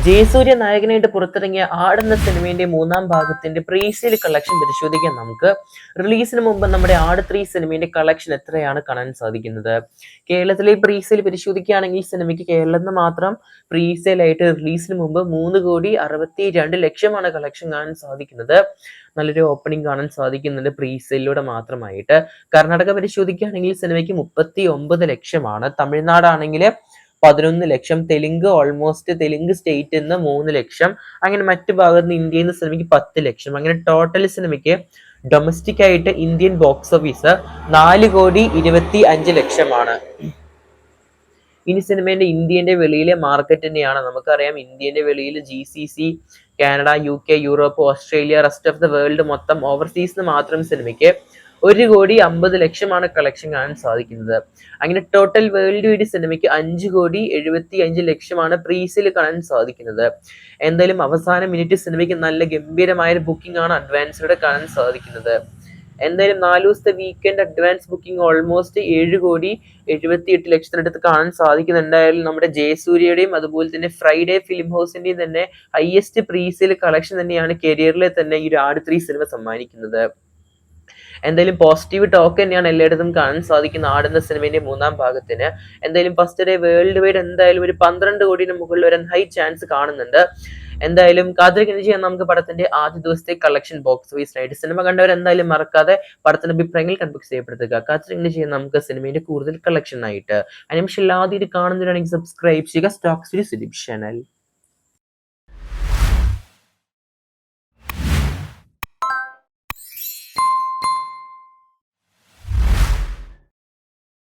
ജയസൂര്യ നായകനായിട്ട് പുറത്തിറങ്ങിയ ആട് എന്ന സിനിമയുടെ മൂന്നാം ഭാഗത്തിന്റെ പ്രീസെയിൽ കളക്ഷൻ പരിശോധിക്കാൻ നമുക്ക്. റിലീസിന് മുമ്പ് നമ്മുടെ ആട് 3 സിനിമയുടെ കളക്ഷൻ എത്രയാണ് കാണാൻ സാധിക്കുന്നത്. കേരളത്തിലെ പ്രീസെയിൽ പരിശോധിക്കുകയാണെങ്കിൽ സിനിമയ്ക്ക് കേരളത്തിൽ മാത്രം പ്രീസെയിൽ ആയിട്ട് റിലീസിന് മുമ്പ് 3,62,00,000 കളക്ഷൻ കാണാൻ സാധിക്കുന്നത്. നല്ലൊരു ഓപ്പണിംഗ് കാണാൻ സാധിക്കുന്നുണ്ട് പ്രീസെയിലൂടെ മാത്രമായിട്ട്. കർണാടക പരിശോധിക്കുകയാണെങ്കിൽ സിനിമയ്ക്ക് 39,00,000. തമിഴ്നാടാണെങ്കിൽ 11,00,000. തെലുങ്ക് സ്റ്റേറ്റ് നിന്ന് 3,00,000. അങ്ങനെ മറ്റു ഭാഗത്ത് നിന്ന് ഇന്ത്യയിൽ നിന്ന് സിനിമയ്ക്ക് 10,00,000. അങ്ങനെ ടോട്ടൽ സിനിമയ്ക്ക് ഡൊമസ്റ്റിക് ആയിട്ട് ഇന്ത്യൻ ബോക്സ് ഓഫീസ് 4,25,00,000. ഇനി സിനിമയുടെ ഇന്ത്യന്റെ വെളിയിലെ മാർക്കറ്റ് തന്നെയാണ്. നമുക്കറിയാം ഇന്ത്യന്റെ വെളിയിൽ GCC, Canada, UK, Europe, Australia, rest of the world മൊത്തം ഓവർസീസിന് മാത്രം സിനിമയ്ക്ക് 1,50,00,000 കളക്ഷൻ കാണാൻ സാധിക്കുന്നത്. അങ്ങനെ ടോട്ടൽ വേൾഡ് വൈഡ് സിനിമയ്ക്ക് 5,75,00,000 പ്രീസെയിൽ കാണാൻ സാധിക്കുന്നത്. എന്തായാലും അവസാന മിനിറ്റ് സിനിമയ്ക്ക് നല്ല ഗംഭീരമായ ഒരു ബുക്കിംഗ് ആണ് അഡ്വാൻസിലൂടെ കാണാൻ സാധിക്കുന്നത്. എന്തായാലും 4 ദിവസത്തെ വീക്കെൻഡ് അഡ്വാൻസ് ബുക്കിംഗ് ഓൾമോസ്റ്റ് 7,78,00,000 കാണാൻ സാധിക്കുന്നുണ്ടായാലും നമ്മുടെ ജയസൂര്യയുടെയും അതുപോലെ തന്നെ ഫ്രൈഡേ ഫിലിം ഹൗസിന്റെയും തന്നെ ഹയസ്റ്റ് പ്രീസെയിൽ കളക്ഷൻ തന്നെയാണ് കരിയറിലെ തന്നെ ഈ ഒരു ആട് 3 സിനിമ സമ്മാനിക്കുന്നത്. എന്തായാലും പോസിറ്റീവ് ടോക്ക് തന്നെയാണ് എല്ലായിടത്തും കാണാൻ സാധിക്കുന്ന ആടുന്ന സിനിമയുടെ മൂന്നാം ഭാഗത്തിന്. എന്തായാലും ഫസ്റ്റ് ഡേ വേൾഡ് വൈഡ് എന്തായാലും ഒരു 12 കോടിന് മുകളിൽ വരാൻ ഹൈ ചാൻസ് കാണുന്നുണ്ട്. എന്തായാലും കാത്തിരിക്കുന്നത് ചെയ്യാൻ നമുക്ക് പടത്തിന്റെ ആദ്യ ദിവസത്തെ കളക്ഷൻ ബോക്സ് ഓഫീസിനായിട്ട്. സിനിമ കണ്ടവർ എന്തായാലും മറക്കാതെ പടത്തിന്റെ അഭിപ്രായങ്ങൾ കൺബോക്സ് ചെയ്യപ്പെടുത്തുക. കാത്തിരിക്കുന്നത് ചെയ്യാൻ നമുക്ക് സിനിമയുടെ കൂടുതൽ കളക്ഷൻ ആയിട്ട്. അതിനുശേഷം ആദ്യം കാണുന്നവരാണെങ്കിൽ സബ്സ്ക്രൈബ് ചെയ്യുക സ്റ്റോക്സ് ചാനൽ.